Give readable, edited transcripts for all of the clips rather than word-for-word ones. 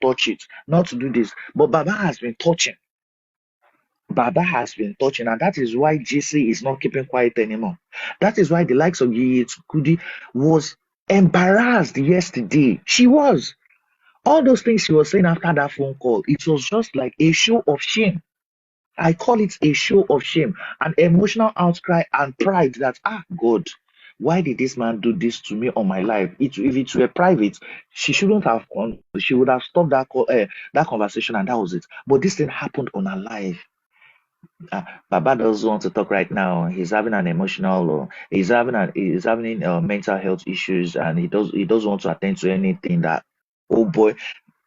touch it, not to do this. But Baba has been touching. Baba has been touching, and that is why JC is not keeping quiet anymore. That is why the likes of Yeye Kudi was embarrassed yesterday. She was. All those things she was saying after that phone call, it was just like a show of shame. I call it a show of shame, an emotional outcry and pride that, God, why did this man do this to me on my life? If it were private, she shouldn't have she would have stopped that conversation and that was it. But this thing happened on her life. Baba doesn't want to talk right now. He's having an emotional, he's having mental health issues, and he doesn't want to attend to anything that. Oh boy,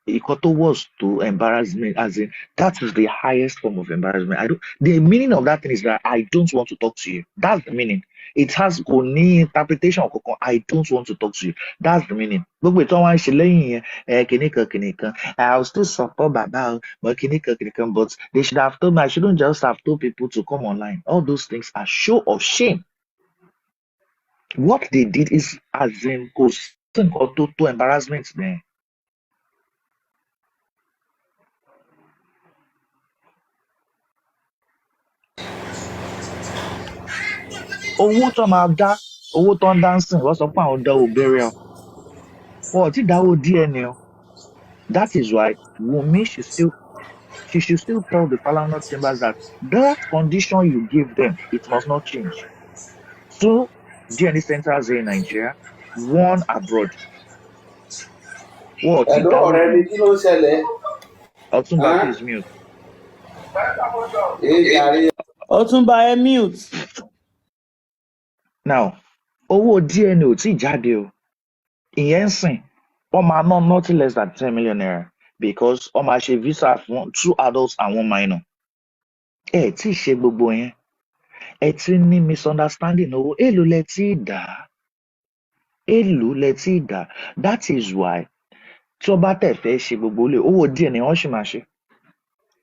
Ikoto was to embarrassment, as in that is the highest form of embarrassment. The meaning of that thing is that I don't want to talk to you. That's the meaning. It has only interpretation of I don't want to talk to you. That's the meaning. Gbogbo ìtàn wa ń ṣe lẹ́yìn yẹn, kìnìkan. I'll still support Baba, but kìnìkan. But they should have told me. I shouldn't just have told people to come online. All those things are show of shame. What they did is as in to embarrassment there. Owó tó máa dá, owó tó ń dá ń sìn, wọ́n sọ pé àwọn dáwó burial. Wọn ò tí dáwó DNA o. That is why Wunmi should still tell the Falana chambers that condition you give them, it must not change. 2 DNA centers here in Nigeria, 1 abroad. Wọn ò tí dáwó DNA. Ọ̀túnba, please mute. Ọ̀túnba, mute. Now, owó DNA ò tí jáde o. Ìyẹn ń sìn, wọ́n máa ná nothing less than 10 million naira because wọ́n máa ṣe visa fún 2 adults and 1 minor. Ẹ tí ṣe gbogbo yẹn. Ẹ ti ní misunderstanding owó. Èló lẹ tí dà? Èló lẹ tí dà? That is why tí wọ́n bá tẹ̀ fẹ́ ṣe gbogbo ilé, owó díẹ̀ ni wọ́n ṣì máa ṣe.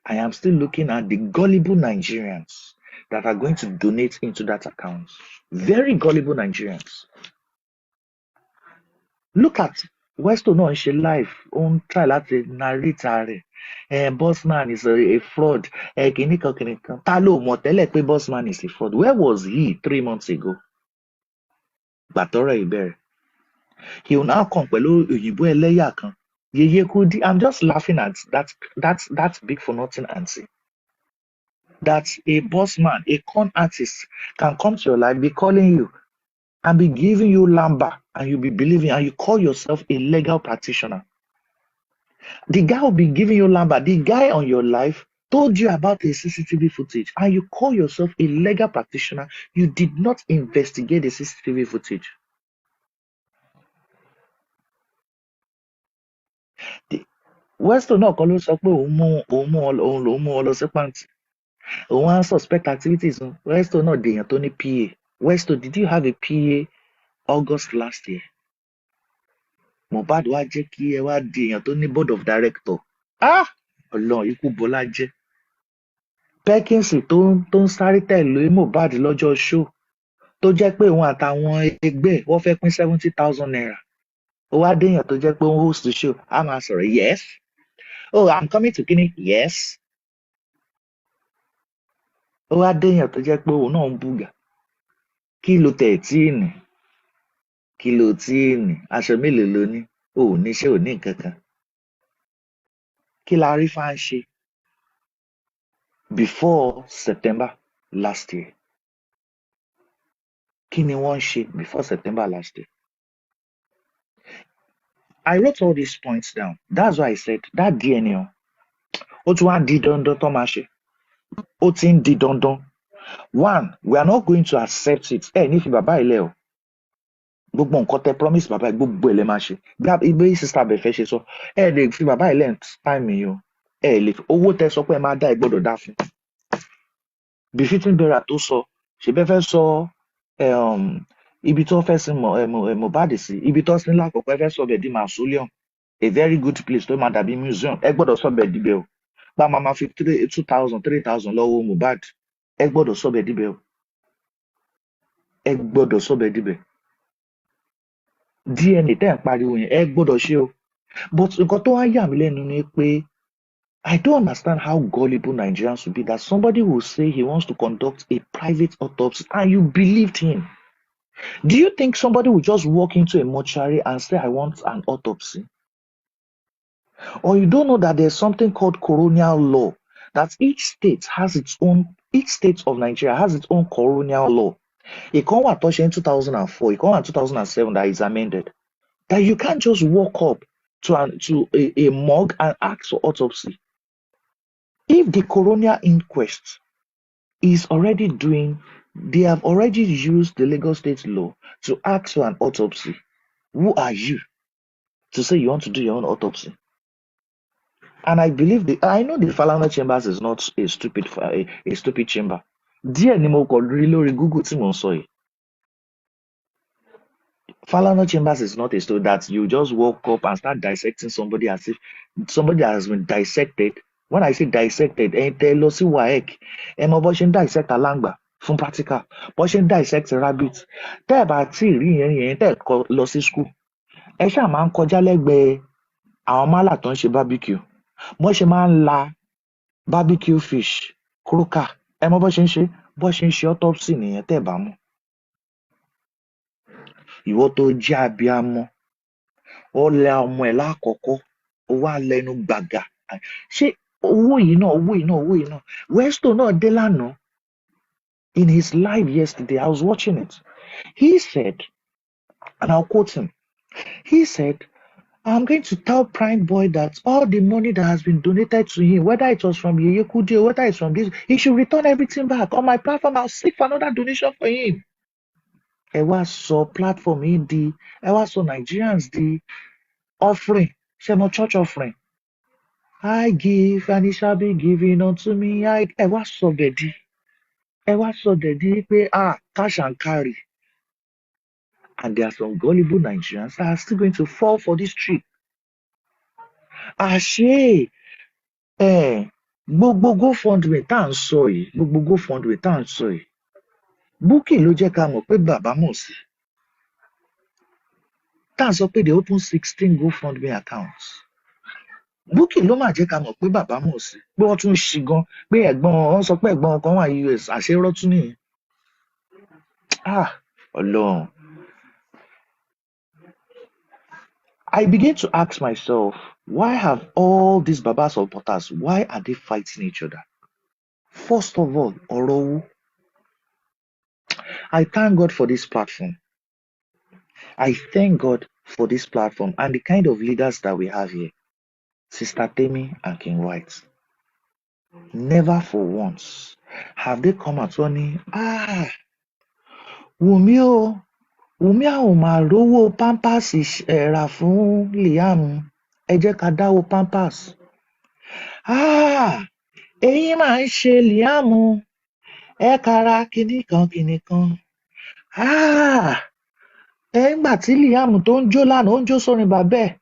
I am still looking at the gullible Nigerians that are going to donate into that account. Very gullible Nigerians. Look at Westo náà ń ṣe live, ó ń try láti narrate rẹ̀. Bossman is a fraud. Kìnìkan. Ta ló mọ̀ tẹ́lẹ̀ pé Bossman is a fraud? Where was he 3 months ago? Gbàtọ́rọ̀ ìbẹ̀rẹ̀. He will now come pẹ̀lú òyìnbó ẹlẹ́yà kan. Yeye Kudi. I'm just laughing at that big for nothing auntie. That a bossman, a con artist can come to your life, be calling you, and be giving you lamba, and you be believing, and you call yourself a legal practitioner. The guy will be giving you lamba. The guy on your life told you about a CCTV footage, and you call yourself a legal practitioner. You did not investigate the CCTV footage. Westo náà kọ́ ló sọ pé òun mú ọ lọ sí pàǹtí. Òun á suspect activities. Westo náà dèèyàn tó ní PA. Westo, did you have a PA August last year? Mohbad wá jẹ́ kí ẹ wá di èèyàn tó ní board of director. Ọlọ́run, ikú Bọ́lá jẹ́. Perkins tó ń sáré tẹ̀lé Mohbad lọ́jọ́ show tó jẹ́ pé òun àtàwọn ẹgbẹ́ wọ́n fẹ́ pín 70,000 naira. Ó wá dé èèyàn tó jẹ́ pé ó ń host the show. A máa sọ̀rọ̀, yes. Oh, I'm coming to Kini. Yes. Ó wá dé èèyàn tó jẹ́ pé òun náà ń bùgà. Kí ló tẹ̀ tí ì nì? Kí ló tí ì nì? Aṣọ mélòó ló ní? Ò ní ṣé ò ní nǹkan kan. Kí la rí fáń ṣe? Before September last year. Kí ni wọ́n ṣe before September last year? I wrote all these points down. That's why I said that DNA. Ó tún wá di dandan tó máa ṣe. Ó ti ń di dandan. 1, we are not going to accept it. Ní fi bàbá ilé o. Gbogbo nǹkan tẹ promise bàbá gbogbo ẹ̀ lẹ́ máa ṣe. Bí sister bẹ̀ fẹ́ ṣe sọ, lè fi bàbá ilé time yìí o. Lè fi owó tẹ sọ pé ẹ máa dá ẹ gbọ́dọ̀ dá fún. Befitting bearer tó sọ, ṣe bẹ́ẹ̀ fẹ́ sọ ibi tó fẹ́ sin Mohbad sí, ibi tó sin lákọ̀ọ́kọ́ ẹ fẹ́ sọ bẹ̀ di mausoleum, a very good place tó máa dàbí museum, ẹ gbọ́dọ̀ sọ bẹ̀ dibẹ̀ o. Bá máa fi 2,000 3,000 lọ́wọ́ Mohbad, ẹ gbọ́dọ̀ sọ bẹ̀ dibẹ̀ o. Ẹ gbọ́dọ̀ sọ bẹ̀ dibẹ̀. DNA tẹ́ ń pariwo yẹn, ẹ gbọ́dọ̀ ṣe o. But nǹkan tó wá yà mí lẹ́nu ni pé I don't understand how gullible Nigerians will be that somebody will say he wants to conduct a private autopsy and you believed him. Do you think somebody will just walk into a mortuary and say, I want an autopsy? Or you don't know that there's something called colonial law, that each state of Nigeria has its own colonial law. Ìkan wà tó ṣe in 2004, ìkan wà in 2007 that is amended. That you can't just walk up to a morgue and ask for autopsy. If the colonial inquest is already they have already used the Lagos state law to ask for an autopsy. Who are you to say you want to do your own autopsy? And I know the Falana Chambers is not a stupid chamber. Díẹ̀ ni mo kàn rí lórí Google tí mo ń sọ yìí. Falana Chambers is not a story that you just walk up and start dissecting somebody as if somebody that has been dissected. When I say dissected, ẹ̀yin tẹ́ lọ sí WAEC, ẹ mọ bó ṣe ń dissect alángbà fún practical, bó ṣe ń dissect rabbit. Tẹ́ ẹ̀ bá tí ì rí yẹn tẹ́ ẹ̀ lọ sí school, ẹ ṣáà máa ń kọjá lẹ́gbẹ̀ẹ́ àwọn málà tó ń ṣe barbecue. Bó ṣe máa ń la barbecue fish, croaker, ẹ mọ bó ṣe ń ṣe autopsy nìyẹn tẹ́ ẹ̀ bá mọ̀. Ìwọ tó jẹ́ abiyamọ, ó lẹ ọmọ ẹ̀ lákọ̀ọ́kọ́, ó wá lẹ́nu gbàgà. Ṣé owó yìí náà Westo náà dé lánàá. In his live yesterday, I was watching it. He said, and I'll quote him, he said, I'm going to tell Prime Boy that all the money that has been donated to him, whether it was from Yeye Kudi or whether it's from this, he should return everything back. On my platform, I'll seek for another donation for him. Ẹ wá sọ platform yìí ẹ wá sọ Nigerians di offering, ṣé mo church offering. I give and it shall be given unto me. Ẹ wá sọ dẹ̀dí pé cash and carry. And there are some gullible Nigerians that are still going to fall for this trick. Àṣé gbogbo GoFundMe tá à ń sọ yìí, Bukky ló jẹ́ ká mọ̀ pé bàbá mọ̀ sí. Tá à ń sọ pé they open 16 GoFundMe accounts. Bukky ló mà jẹ́ ká mọ̀ pé bàbá mọ̀ sí, pé wọ́n tún ṣì gan, pé wọ́n sọ pé ẹ̀gbọ́n kan wà US, àṣé irọ́ tún nìyẹn. Ọlọ́run. I begin to ask myself, why have all these Baba supporters, why are they fighting each other? First of all, ọ̀rọ̀ owó. I thank God for this platform. I thank God for this platform and the kind of leaders that we have here. Sister Temi and King White. Never for once have they come at Wumi Wumi a ò máa rówó pampers rà fún Liam, ẹ jẹ́ ká dáwó pampers. Èyí máa ń ṣe Liam, ẹ kára kinní kan. Ńgbà tí Liam tó ń jó lánàá, ó ń jó sórin bàbá ẹ̀.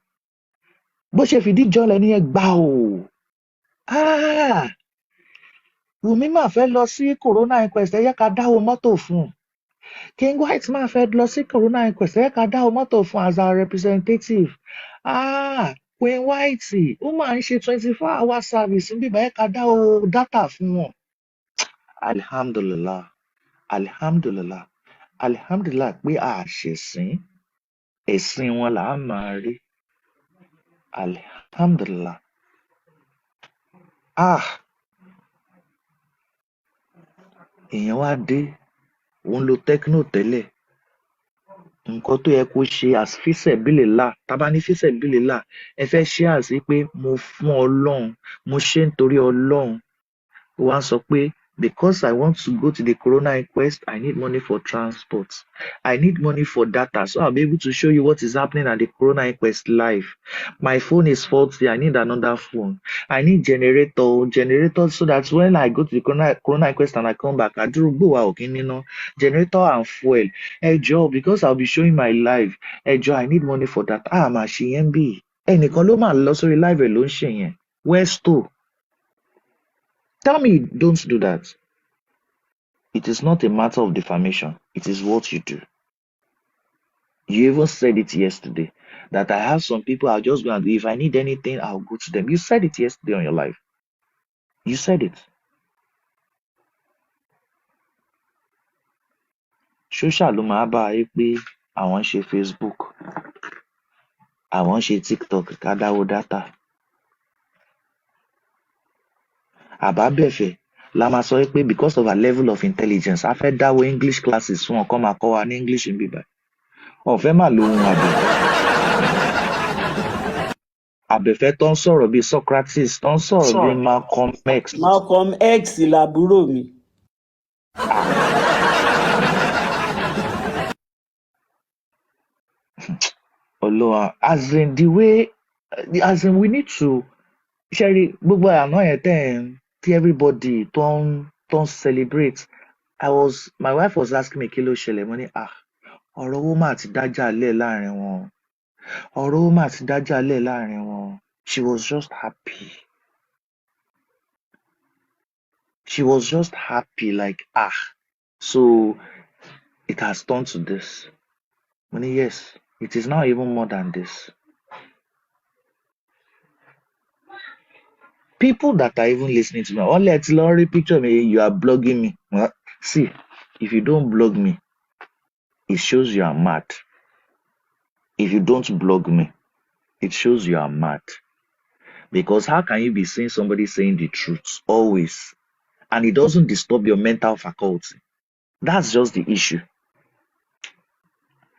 Bó ṣe fìdí jọlẹ̀ ní ẹgbà o. Wùmí máa fẹ́ lọ sí Corona inquest, ẹ jẹ́ ká dáwó mọ́tò fún un. King White máa fẹ́ lọ sí Corona inquest, ẹ jẹ́ ká dáwó mọ́tò fún as our representative. Queen White, ó máa ń ṣe 24-hour service níbí báyìí, ká dáwó data fún wọn. Alhamdulillah pé àṣẹ̀sìn, ẹ̀sìn wọn là á máa rí. Alhamdulillah. Èèyàn wá dé, òun lo Tecno tẹ́lẹ̀. Nǹkan tó yẹ kó ṣe as fisabilillah, tábà ní fisabilillah, ẹ fẹ́ ṣe àsí pé mo fún Ọlọ́run, mo ṣe nítorí Ọlọ́run. Ó wá sọ pé because I want to go to the Corona inquest, I need money for transport. I need money for data, so I'll be able to show you what is happening at the Corona inquest live. My phone is faulty. I need another phone. I need generator so that when I go to the Corona inquest and I come back, generator and fuel. Hey Joe, because I'll be showing my live. Hey Joe, I need money for that. Mà ṣe yẹn bí. Ẹnìkan ló máa lọ sórí live ẹ̀ ló ń ṣe yẹn. Westo. Tell me don't do that. It is not a matter of defamation. It is what you do. You even said it yesterday that I have some people I'll just go and if I need anything, I'll go to them. You said it yesterday on your life. You said it. Social ló máa bá ayé pé àwọn ń ṣe Facebook, àwọn ń ṣe TikTok ká dáwó dátà. Àbábẹ̀fẹ̀ la máa sọ pé because of her level of intelligence, a fẹ́ dáwó English classes fún ọkọ máa kọ́ wa ní English ń bíbá. Ọ̀fẹ́ mà lóhun Àbẹ̀fẹ́ tó ń sọ̀rọ̀ bíi Socrates, tó ń sọ̀rọ̀ bíi Malcolm X. Malcolm X làbúrò mi. Olúwa, as in the way, as in we need to, Sherry, gbogbo àná yẹn tẹ́ tí everybody tó ń celebrate. My wife was asking me kí ló ṣẹlẹ̀, mo ní ọ̀rọ̀ owó mà ti dájà lẹ̀ láàrin wọn. Ọ̀rọ̀ owó mà ti dájà lẹ̀ láàrin wọn. She was just happy. She was just happy like so it has turned to this. Mo ní yes, it is now even more than this. People that are even listening to me, only at Lori picture me, you are blogging me. Well, see, if you don't blog me, it shows you are mad. If you don't blog me, it shows you are mad. Because how can you be seeing somebody saying the truth always, and it doesn't disturb your mental faculty? That's just the issue.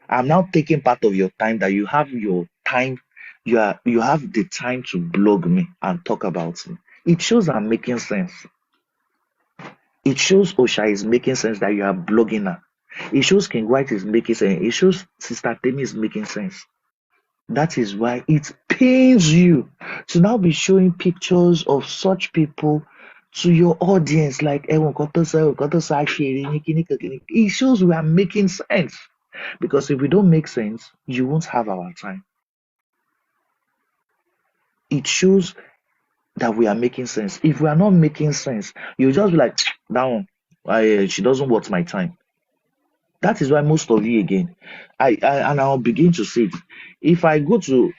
I'm now taking part of your time that you have your time, you have the time to blog me and talk about me. It shows I'm making sense. It shows Osha is making sense that you are blogging her. It shows King White is making sense. It shows Sister Temi is making sense. That is why it pains you to now be showing pictures of such people to your audience like it shows we are making sense. Because if we don't make sense, you won't have our time. It shows that we are making sense. If we are not making sense, you just be like, that one, she doesn't want my time. That is why most of you again, I'll begin to say it. If I go to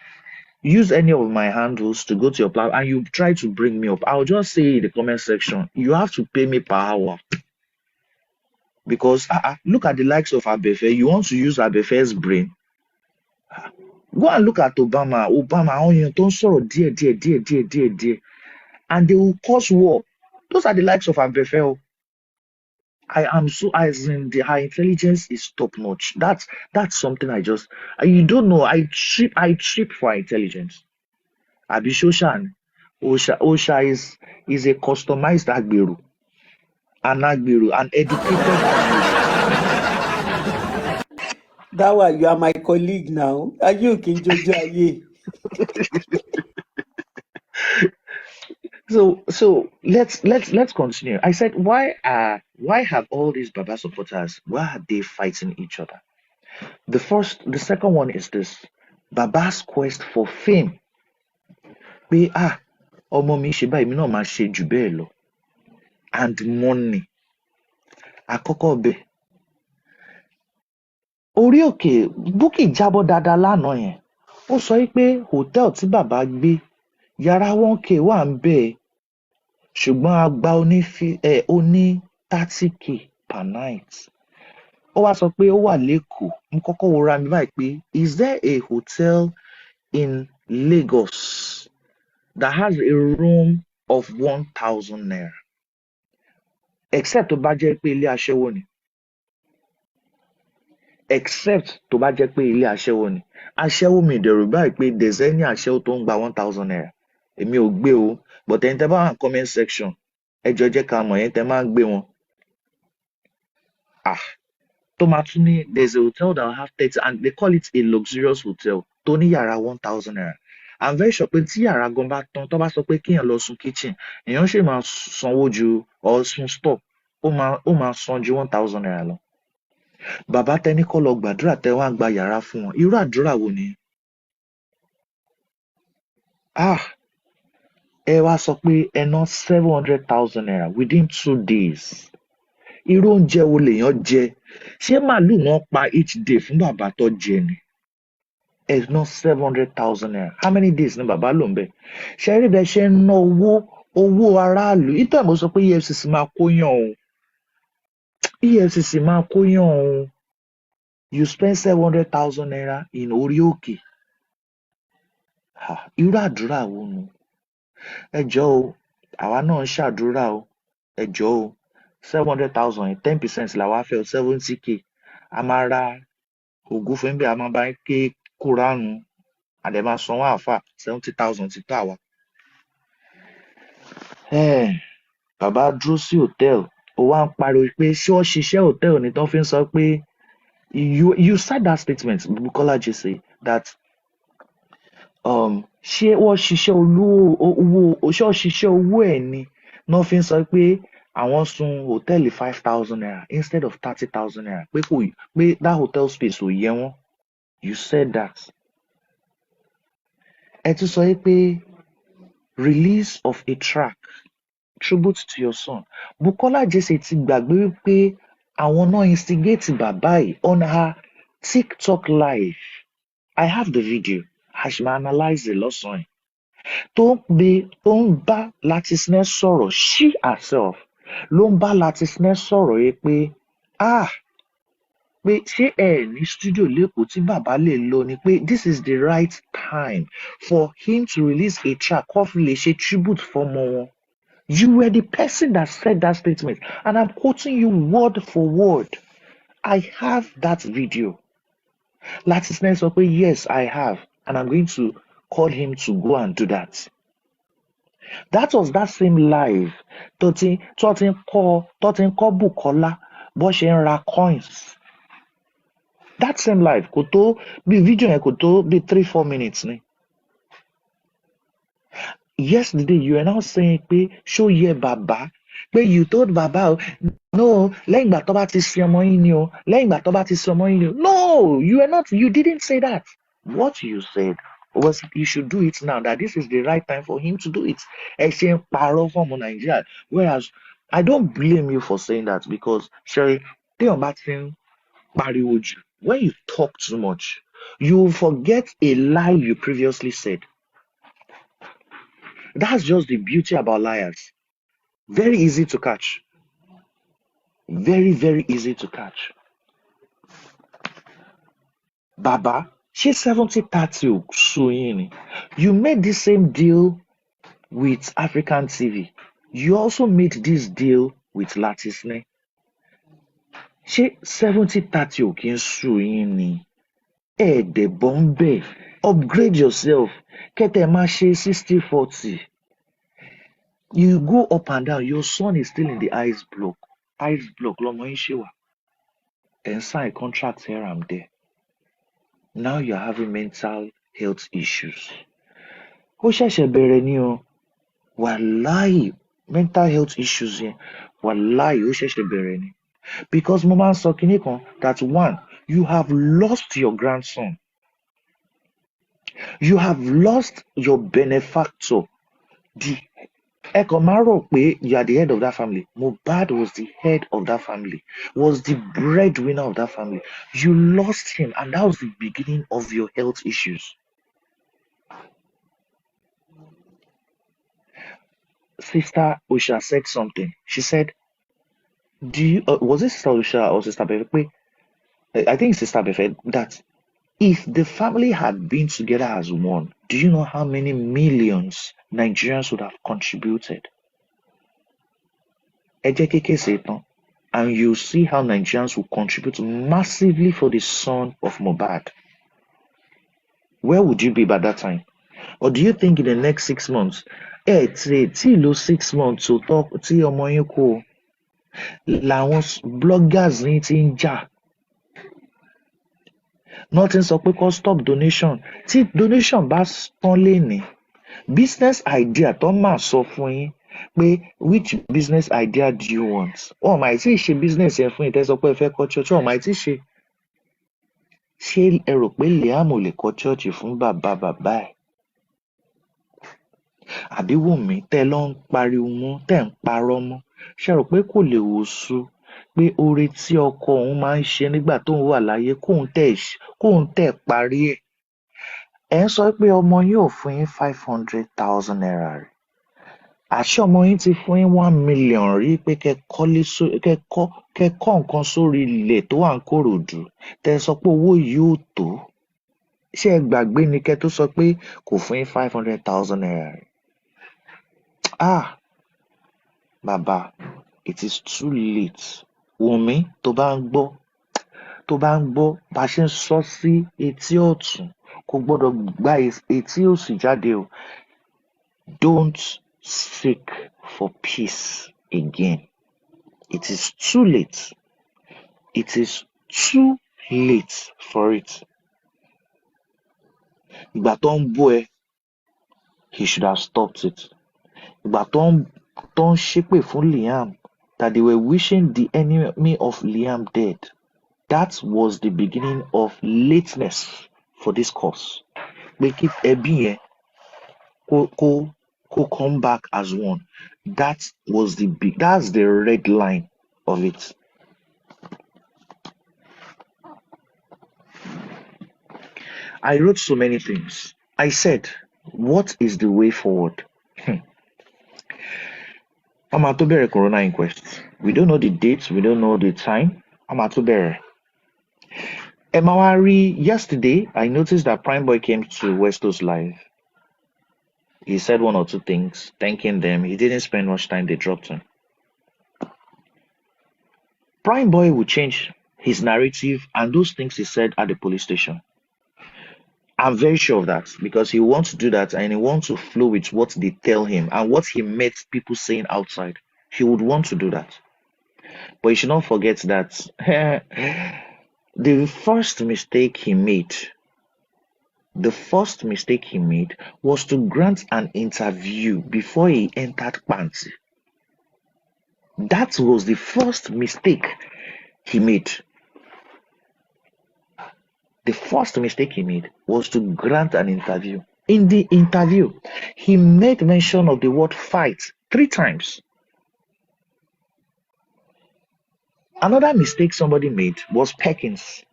use any of my handles to go to your platform and you try to bring me up, I'll just say in the comment section, you have to pay me per hour. Because look at the likes of Abefe. You want to use Abefe's brain. Go and look at Obama. Don't sorrow dear, and they will cause war. Those are the likes of Abefe. I am so as in her intelligence is top notch. That's something you don't know. I trip for her intelligence. Abishoshan, Osha is a customized Agbiru. An educated Agbiru. That why you are my colleague now. Are you King Jojo Yeye? So let's continue. I said, why have all these Baba supporters, why are they fighting each other? The second one is this: Baba's quest for fame. Pé ọmọ mi ṣe báyìí, èmi náà máa ṣe jù bẹ́ẹ̀ lọ. And money. Àkọ́kọ́ bẹ̀. Orí òkè Bukky jábọ́ dáadáa lánàá yẹn. Ó sọ pé hòtẹ́ẹ̀lì tí bàbá gbé yàrá 1K wà ń bẹ̀. Ṣùgbọ́n a gba oní 30K per night. Ó wá sọ pé ó wà l'Ékòó. Mo kọ́kọ́ wo ra mi báyìí pé is there a hotel in Lagos that has a room of 1,000 naira? Except tó bá jẹ́ pé ilé aṣẹ́wó ni. Except tó bá jẹ́ pé ilé aṣẹ́wó ni. Aṣẹ́wó mi dẹ̀rù báyìí pé there's any aṣẹ́wó tó ń gba 1,000 naira. Èmi ò gbé o, but ẹni tẹ́ bá wà ní comment section, ẹ jọ̀ọ́ jẹ́ ká mọ̀ ẹ̀yin tẹ́ máa ń gbé wọn. Tó máa tún ní there's a hotel that will have 30 and they call it a luxurious hotel tó ní yàrá 1,000 naira. I'm very sure pé tí yàrá gan bá tán, tó bá sọ pé kéèyàn lọ sun kitchen, èèyàn ṣì máa sanwó ju or sun stop, ó máa san ju 1,000 naira lọ. Bàbá tẹ́ ní kó lọ gbàdúrà tẹ́ wá gba yàrá fún wọn. Irú àdúrà wo ni? Ẹ wá sọ pé ẹ ná 700,000 naira within 2 days. Irú oúnjẹ wo lèèyàn jẹ? Ṣé màálù wọn pa each day fún bàbá tó jẹ ni? ẹ ná 700,000 naira. How many days ni bàbá lò ń bẹ̀? Ṣé rí bẹ́ẹ̀ ṣe ń ná owó aráàlú? Ìtọ́ mo sọ pé EFCC máa kóyàn o. EFCC máa kóyàn o. You spend 700,000 naira in orí òkè. Irú àdúrà wo nu? Ẹ jọ̀ọ́ o, àwa náà ń ṣàdúrà o. Ẹ jọ̀ọ́ o, 700,000 yẹn 10% làwa fẹ́ o, 70k. A máa ra ògúnfe ń bẹ̀, a máa bá yín ké kúránù, a dẹ̀ máa sanwó àáfà, 70,000 ti tó àwa. Bàbá dúró sí hòtẹ́ẹ̀lì, ó wá ń pariwo pé ṣé wọ́n ṣiṣẹ́ hòtẹ́ẹ̀lì ni tán fi ń sọ pé you said that statement, Bukola Jesse, that ṣé wọ́n ṣiṣẹ́ owó ẹ̀ ni náà fi ń sọ pé àwọn sun hòtẹ́ẹ̀lì 5,000 naira instead of 30,000 naira pé that hotel space ò yẹ wọ́n. You said that. Ẹ tún sọ pé release of a track tribute to your son. Bukola Jesse ti gbàgbé wípé àwọn náà instigate bàbá yìí on her TikTok live. I have the video. A ṣì máa analyze it lọ́sàn-án. Tó ń bá Latisne sọ̀rọ̀, she herself ló ń bá Latisne sọ̀rọ̀ yìí pé pé ṣé ẹ ní studio lẹ́kọ̀ọ́ tí bàbá lè lọ ni pé this is the right time for him to release a track kó fi lè ṣe tribute fọ́mọ wọn. You were the person that said that statement, and I'm quoting you word for word. I have that video. Latisne sọ pé yes, I have, and I'm going to call him to go and do that. That was that same live tó ti ń kọ́ Bukola bó ṣe ń ra coins. That same live kò tó bí video yẹn kò tó bí 3-4 minutes ni. Yesterday you are now saying pé ṣó yẹ bàbá pé you told bàbá no lẹ́yìn ìgbà tó bá ti sin ọmọ yín ni o lẹ́yìn ìgbà tó bá ti sin ọmọ yín ni o. No, you didn't say that. What you said was you should do it now, that this is the right time for him to do it. Ẹ ṣe ń parọ́ fún ọmọ Nàìjíríà. Whereas I don't blame you for saying that, because ṣe téèyàn bá ti ń pariwo jù, when you talk too much, you forget a lie you previously said. That's just the beauty about liars. Very easy to catch. Very, very easy to catch. Baba, ṣé 70-30 ò sú yín ni? You made the same deal with African TV. You also made this deal with Latisne. Ṣé 70-30 ò kí ń sú yín ni? Ẹ̀ẹ́dẹ̀bọ̀ ń bẹ̀. Upgrade yourself. Kẹ́tẹ̀ máa ṣe 60-40. You go up and down. Your son is still in the ice block. Ice block lọmọ yín ṣe wà. And sign contracts here and there. Now you're having mental health issues. Ó ṣẹ̀ṣẹ̀ bẹ̀rẹ̀ ni o. Wàláì mental health issues yẹn. Wàláì ó ṣẹ̀ṣẹ̀ bẹ̀rẹ̀ ni. Because mo máa ń sọ kinní kan that one, you have lost your grandson. You have lost your benefactor. Ẹ kàn máa rò pé you are the head of that family. Mohbad was the head of that family, was the breadwinner of that family. You lost him, and that was the beginning of your health issues. Sister Usha said something. She said, was it Sister Usha or Sister Befe? I think Sister Befe, that if the family had been together as one, do you know how many millions Nigerians would have contributed? And you see how Nigerians will contribute massively for the son of Mohbad. Where would you be by that time? Or do you think in the next 6 months, tí 6 months to talk tí ọmọ yín kú làwọn bloggers ní ti ń jà? Nothing sọ pé kó stop donation. Tí donation bá tán lénìí, business idea tó máa sọ fún yín pé which business idea do you want? Wọ́n máa tí ì ṣe business yẹn fún yín tẹ́ sọ pé ẹ fẹ́ kọ́ church. Wọ́n máa tí ì ṣe. Ṣé ẹ rò pé Liam ò lè kọ́ church fún bàbá ẹ̀? Àbí Wùnmí tẹ́ lọ ń pariwo mọ́, tẹ́ ń parọ́ mọ́? Ṣé ẹ rò pé kò lè wò sú pé oore tí ọkọ òun máa ń ṣe nígbà tóun wà láyé kóun tẹ̀ parí ẹ̀? ẹ ń sọ pé ọmọ yín ò fún yín 500,000 naira rí. Àṣé ọmọ yín ti fún yín 1 million rí pé kẹ́ kọ́ nǹkan sórí ilẹ̀ tó wà ní Kòròdú. Tẹ́ ẹ sọ pé owó yìí ò tó. Ṣé ẹ gbàgbé ni kẹ́ tó sọ pé kò fún yín 500,000 naira rí? Ah! Bàbá, it is too late. Wùnmí, tó bá ń gbọ́ bá ṣe ń sọ sí etí ọ̀tún, kò gbọ́dọ̀ gba etí òsì jáde o. Don't seek for peace again. It is too late. It is too late for it. Ìgbà tó ń bú ẹ, he should have stopped it. Ìgbà tó ń ṣépè fún Liam, that they were wishing the enemy of Liam dead. That was the beginning of lateness for this cause. Pé kí ẹbí yẹn kó come back as one. That's the red line of it. I wrote so many things. I said, what is the way forward? A máa tó bẹ̀rẹ̀ corona inquest. We don't know the date, we don't know the time. A máa tó bẹ̀rẹ̀. Ẹ máa wá rí, yesterday, I noticed that Prime Boy came to Westo's live. He said one or two things, thanking them. He didn't spend much time, they dropped him. Prime Boy will change his narrative and those things he said at the police station. I'm very sure of that because he wants to do that and he wants to flow with what they tell him and what he met people saying outside. He would want to do that. But you should not forget that the first mistake he made was to grant an interview before he entered Panti. That was the first mistake he made. The first mistake he made was to grant an interview. In the interview, he made mention of the word fight 3 times. Another mistake somebody made was Perkins.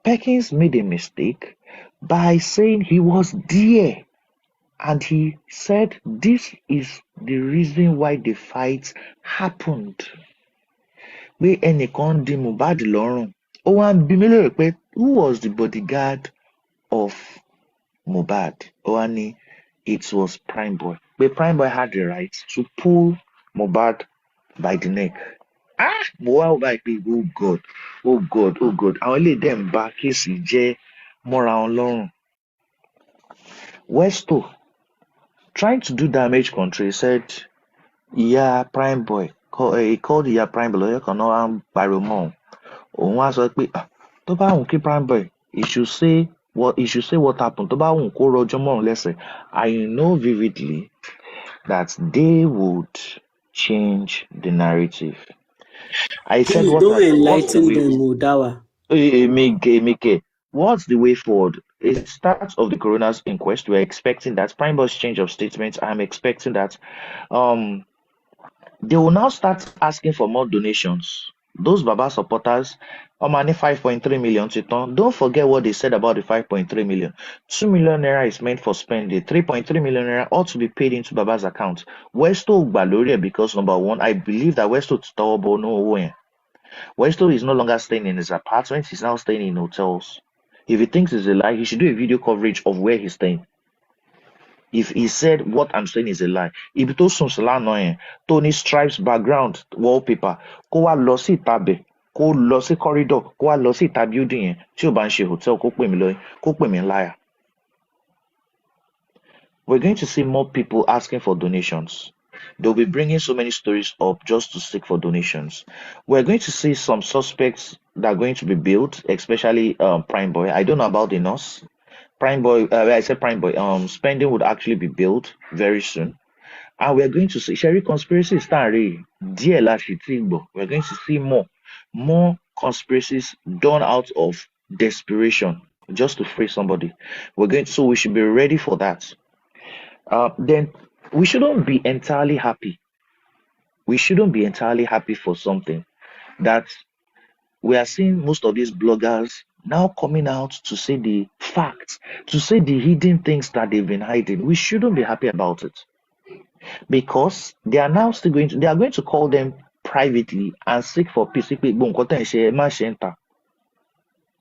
Perkins made a mistake by saying he was there and he said this is the reason why the fight happened. Pé ẹnìkan di Mohbad lọ́rùn. Ó wá ń bi mí léèrè pé who was the bodyguard of Mohbad? Ó wá ní it was Prime Boy. Pé Prime Boy had the right to pull Mohbad by the neck. Mo wá wò báyìí pé oh God. Àwọn eléyìí dẹ̀ ń ba kéèsì jẹ́ mọ́ra wọn lọ́rùn. Westo, trying to do damage control, said ìyá Prime Boy, he called ìyá Prime Boy lọ́yọ̀ kan náà wá ń pariwo mọ́ òun. Òun wá sọ pé tó bá wùn kí Prime Boy, he should say what happened. Tó bá wùn kó rọjọ́ mọ́ òun lẹ́sẹ̀. I know vividly that they would change the narrative. I said, Please don't enlighten them, Odawa. Emeke, what's the way forward? It starts of the coroner's inquest. We're expecting that Prime Boy's change of statements. I'm expecting that they will now start asking for more donations. Those Baba supporters, money 5.3 million to turn. Don't forget what they said about the 5.3 million. 2 million naira is meant for spending. 3.3 million naira ought to be paid into Baba's account. Westo Gbaloria, because number one, I believe that Westo Tobo no way. Westo is no longer staying in his apartment, he's now staying in hotels. If he thinks it's a lie, he should do a video coverage of where he's staying. If he said what I'm saying is a lie, ibi tó sùn sí lánàá yẹn, tó ní stripes background wallpaper, kó wá lọ sí ìta bẹ̀, kó lọ sí corridor, kó wá lọ sí ìta building yẹn, tí ò bá ń ṣe hotel, kó pè mí liar. We're going to see more people asking for donations. They'll be bringing so many stories up just to seek for donations. We're going to see some suspects that are going to be built, especially Prime Boy. I don't know about the nurse. Prime Boy, I said Prime Boy, spending would actually be built very soon. And we're going to see Sherry conspiracy starting. We're going to see more conspiracies done out of desperation just to free somebody. So we should be ready for that. Then we shouldn't be entirely happy. We shouldn't be entirely happy for something that we are seeing most of these bloggers now coming out to say the facts, to say the hidden things that they've been hiding. We shouldn't be happy about it because they are now still they are going to call them privately and seek for peace.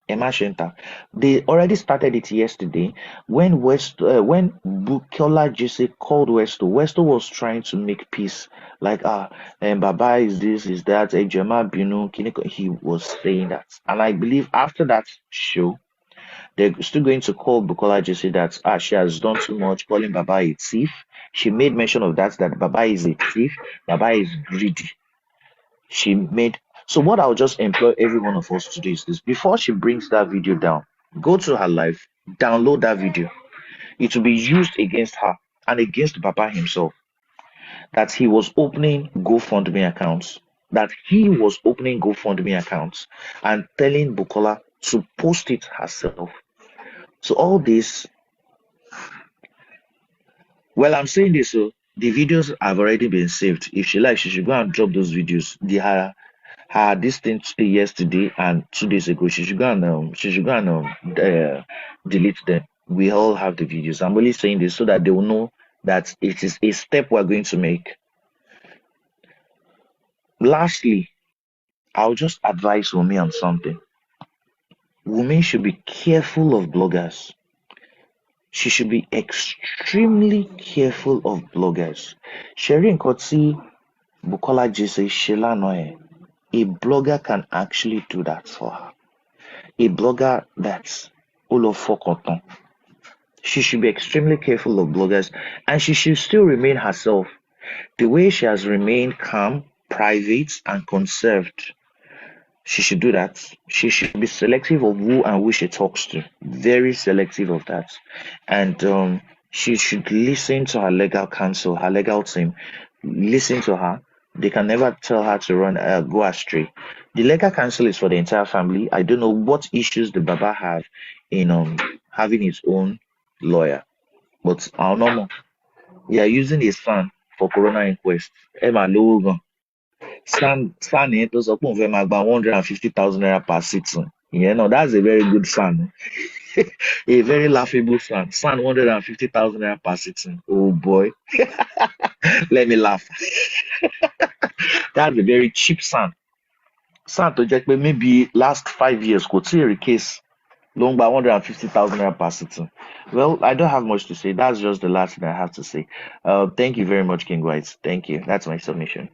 Emma Shenta. They already started it yesterday when when Bukola Jesse called Westo. Westo was trying to make peace, like and Baba is this, is that, Ejema Binu, Kiniko. He was saying that, and I believe after that show, they're still going to call Bukola Jesse that she has done too much, calling Baba a thief. She made mention of that Baba is a thief, Baba is greedy. She made so what I'll just implore every one of us to do is this: before she brings that video down, go to her live, download that video. It will be used against her and against Baba himself. That he was opening GoFundMe accounts, that he was opening GoFundMe accounts and telling Bukola to post it herself. So all this, well, I'm saying this, so the videos have already been saved. If she likes, she should go and drop those videos. Her this thing yesterday and 2 days ago. She should go and delete them. We all have the videos. I'm only saying this so that they will know that it is a step we're going to make. Lastly, I'll just advise Wumi on something. Wumi should be careful of bloggers. She should be extremely careful of bloggers. Sharing Kotsi Bukola Jesse Sheila Noye. A blogger can actually do that for her. A blogger that's all of Fokoton. She should be extremely careful of bloggers and she should still remain herself. The way she has remained calm, private, and conserved, she should do that. She should be selective of who and who she talks to. Very selective of that. And she should listen to her legal counsel, her legal team. Listen to her. They can never tell her to go astray. The legal counsel is for the entire family. I don't know what issues the Baba have in having his own lawyer, but I don't know. We are using his son for corona inquest. Emma Logan. San yẹn tó sọ pé òun fẹ́ máa gba 150,000 naira per sitting. Yeah, no, that's a very good fan. A very laughable fan. San 150,000 naira per sitting. Oh boy. Let me laugh. That's a very cheap San. San tó jẹ́ pé maybe last 5 years kò tí ì rí case ló ń gba 150,000 naira per sitting. Well, I don't have much to say. That's just the last thing I have to say. Thank you very much, King White. Thank you. That's my submission.